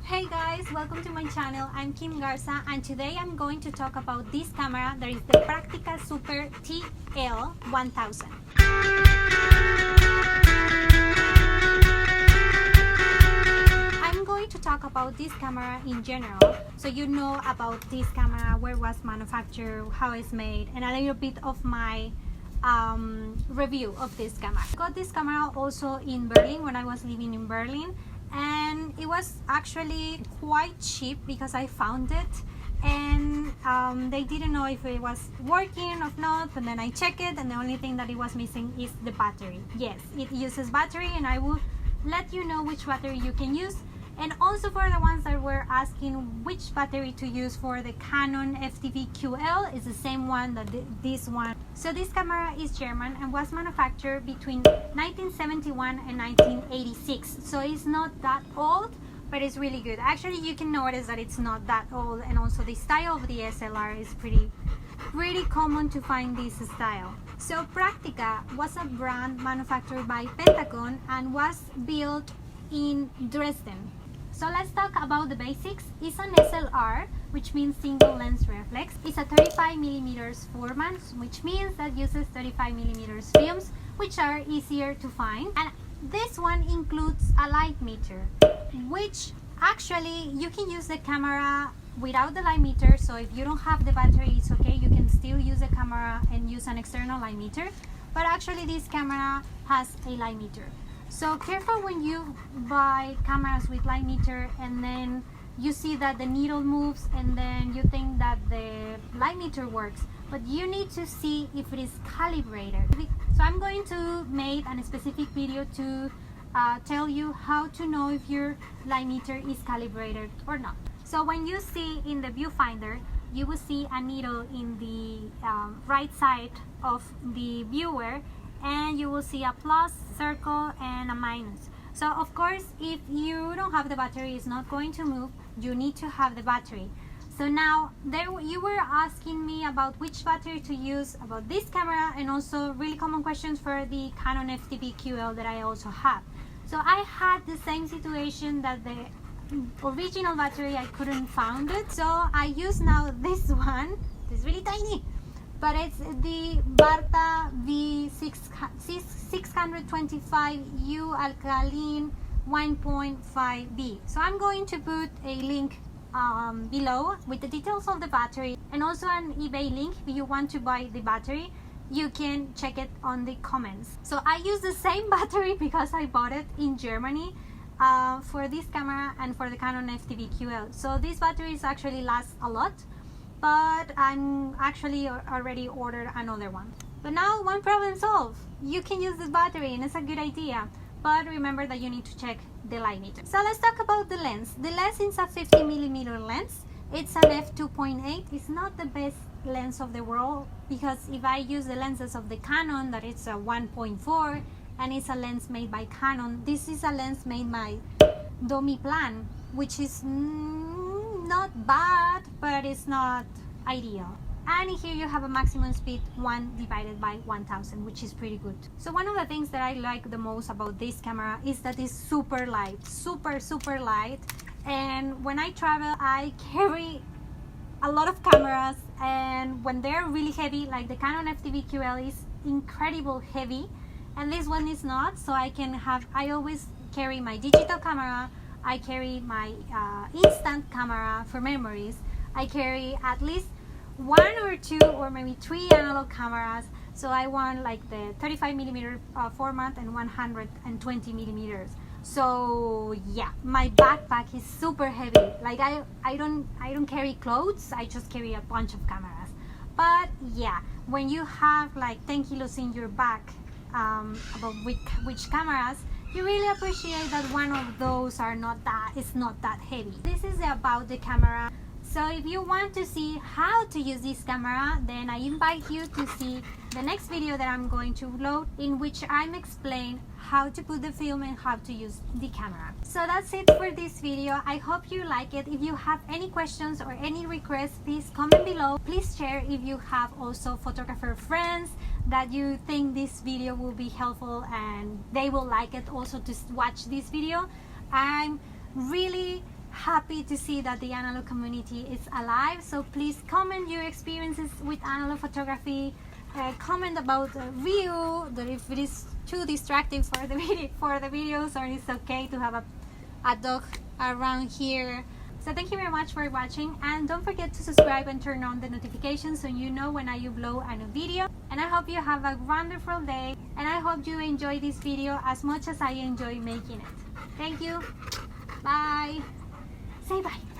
Hey guys, welcome to my channel. I'm KimGarza and today I'm going to talk about this camera that is the Praktica Super TL 1000. I'm going to talk about this camera in general, so you know about this camera, where it was manufactured, how it's made, and a little bit of my review of this camera. I got this camera also in Berlin when I was living in Berlin, and it was actually quite cheap because I found it and they didn't know if it was working or not, but then I checked it and the only thing that it was missing is the battery. Yes, it uses battery, and I will let you know which battery you can use. And also for the ones that were asking which battery to use for the Canon FTV-QL, is the same one that this one. So this camera is German and was manufactured between 1971 and 1986. So it's not that old, but it's really good. Actually, you can notice that it's not that old, and also the style of the SLR is pretty common to find this style. So Praktica was a brand manufactured by Pentagon and was built in Dresden. So let's talk about the basics. It's an SLR, which means single lens reflex. It's a 35mm format, which means that uses 35mm films, which are easier to find. And this one includes a light meter, which actually you can use the camera without the light meter. So if you don't have the battery, it's okay. You can still use the camera and use an external light meter. But actually this camera has a light meter. So careful when you buy cameras with light meter and then you see that the needle moves and then you think that the light meter works, but you need to see if it is calibrated. So I'm going to make a specific video to tell you how to know if your light meter is calibrated or not. So when you see in the viewfinder, you will see a needle in the right side of the viewer, and you will see a plus circle and a minus. So of course, if you don't have the battery, it's not going to move. You need to have the battery. So now you were asking me about which battery to use about this camera, and also really common questions for the Canon FTV-QL that I also have. So I had the same situation that the original battery, I couldn't find it. So I use now this one. It's really tiny, but it's the Barta V625U alkaline 1.5B. So I'm going to put a link below with the details of the battery, and also an eBay link. If you want to buy the battery, you can check it on the comments. So I use the same battery because I bought it in Germany for this camera and for the Canon FTV-QL. So these batteries actually last a lot, but I'm actually already ordered another one. But now one problem solved. You can use this battery and it's a good idea, but remember that you need to check the light meter. So let's talk about the lens. The lens is a 50mm lens. It's an f2.8. It's not the best lens of the world, because if I use the lenses of the Canon, that it's a 1.4 and it's a lens made by Canon, this is a lens made by Domiplan, which is not bad, but it's not ideal. And here you have a maximum speed 1 divided by 1000, which is pretty good. So one of the things that I like the most about this camera is that it's super light, super light. And when I travel, I carry a lot of cameras, and when they're really heavy, like the Canon FTV-QL is incredible heavy, and this one is not. So I always carry my digital camera, I carry my instant camera for memories, I carry at least 1 or 2 or maybe 3 analog cameras. So I want like the 35mm format and 120mm. So yeah, my backpack is super heavy. Like I don't carry clothes, I just carry a bunch of cameras. But yeah, when you have like 10 kilos in your back about which cameras, you really appreciate that one of those is not that heavy. This is about the camera. So if you want to see how to use this camera, then I invite you to see the next video that I'm going to upload, in which I'm explain how to put the film and how to use the camera. So that's it for this video. I hope you like it. If you have any questions or any requests, please comment below. Please share if you have also photographer friends that you think this video will be helpful and they will like it also to watch this video. I'm really happy to see that the analog community is alive. So please comment your experiences with analog photography. Comment about the view, that if it is too distracting for the videos, or it's okay to have a dog around here. So thank you very much for watching, and don't forget to subscribe and turn on the notifications so you know when I upload a new video. And I hope you have a wonderful day, and I hope you enjoy this video as much as I enjoy making it. Thank you. Bye. Say bye.